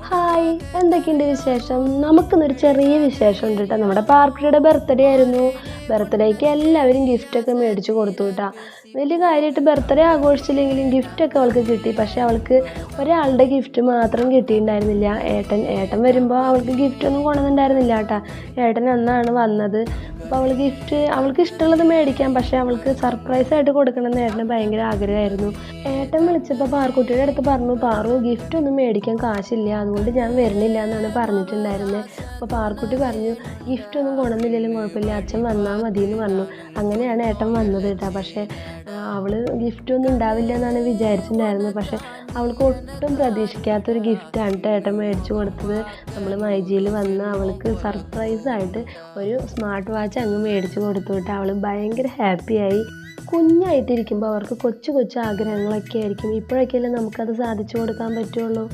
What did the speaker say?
Hi, എന്തൊക്കെയുണ്ട് വിശേഷം? നമുക്കിന്നൊരു ചെറിയ വിശേഷം ഉണ്ട് കേട്ടോ. നമ്മുടെ പാർക്കുട്ടിയുടെ ബർത്ത്ഡേ ആയിരുന്നു. ബർത്ത്ഡേക്ക് എല്ലാവരും ഗിഫ്റ്റൊക്കെ മേടിച്ച് കൊടുത്തു കേട്ടോ. വലിയ കാര്യമായിട്ട് ബർത്ത്ഡേ ആഘോഷിച്ചില്ലെങ്കിലും ഗിഫ്റ്റൊക്കെ അവൾക്ക് കിട്ടി. പക്ഷേ അവൾക്ക് ഒരാളുടെ ഗിഫ്റ്റ് മാത്രം കിട്ടിയിട്ടുണ്ടായിരുന്നില്ല. ഏട്ടൻ വരുമ്പോൾ അവൾക്ക് ഗിഫ്റ്റൊന്നും കൊണ്ടുവന്നിട്ടുണ്ടായിരുന്നില്ല കേട്ടോ. ഏട്ടൻ അന്നാണ് വന്നത്. അപ്പോൾ അവൾക്ക് ഇഷ്ടമുള്ളത് മേടിക്കാം, പക്ഷേ അവൾക്ക് സർപ്രൈസായിട്ട് കൊടുക്കണമെന്ന് ഏട്ടന് ഭയങ്കര ആഗ്രഹമായിരുന്നു. ഏട്ടൻ വിളിച്ചപ്പോൾ പാറുക്കുട്ടിയുടെ അടുത്ത് പറഞ്ഞു, പാറു ഗിഫ്റ്റ് ഒന്നും മേടിക്കാൻ കാശില്ല, അതുകൊണ്ട് ഞാൻ വരുന്നില്ല എന്നാണ് പറഞ്ഞിട്ടുണ്ടായിരുന്നത്. അപ്പോൾ പാറുക്കുട്ടി പറഞ്ഞു, ഗിഫ്റ്റ് ഒന്നും കൊണ്ടുവന്നില്ലെങ്കിലും കുഴപ്പമില്ല, അച്ഛൻ വന്നാൽ മതി എന്ന് പറഞ്ഞു. അങ്ങനെയാണ് ഏട്ടൻ വന്നത് കേട്ടോ. പക്ഷേ അവൾ ഗിഫ്റ്റൊന്നും ഉണ്ടാവില്ല എന്നാണ് വിചാരിച്ചിട്ടുണ്ടായിരുന്നത്. പക്ഷേ അവൾക്ക് ഒട്ടും പ്രതീക്ഷിക്കാത്തൊരു ഗിഫ്റ്റാണ് കേട്ടോ ഏട്ടൻ മേടിച്ച് കൊടുത്തത്. നമ്മൾ മൈജിയിൽ വന്ന് അവൾക്ക് സർപ്രൈസായിട്ട് ഒരു സ്മാർട്ട് വാച്ച് അങ്ങ് മേടിച്ച് കൊടുത്തു കേട്ടോ. അവൾ ഭയങ്കര ഹാപ്പിയായി. കുഞ്ഞായിട്ടിരിക്കുമ്പോൾ അവർക്ക് കൊച്ചു കൊച്ചു ആഗ്രഹങ്ങളൊക്കെ ആയിരിക്കും. ഇപ്പോഴൊക്കെയല്ലേ നമുക്കത് സാധിച്ചു കൊടുക്കാൻ പറ്റുള്ളൂ.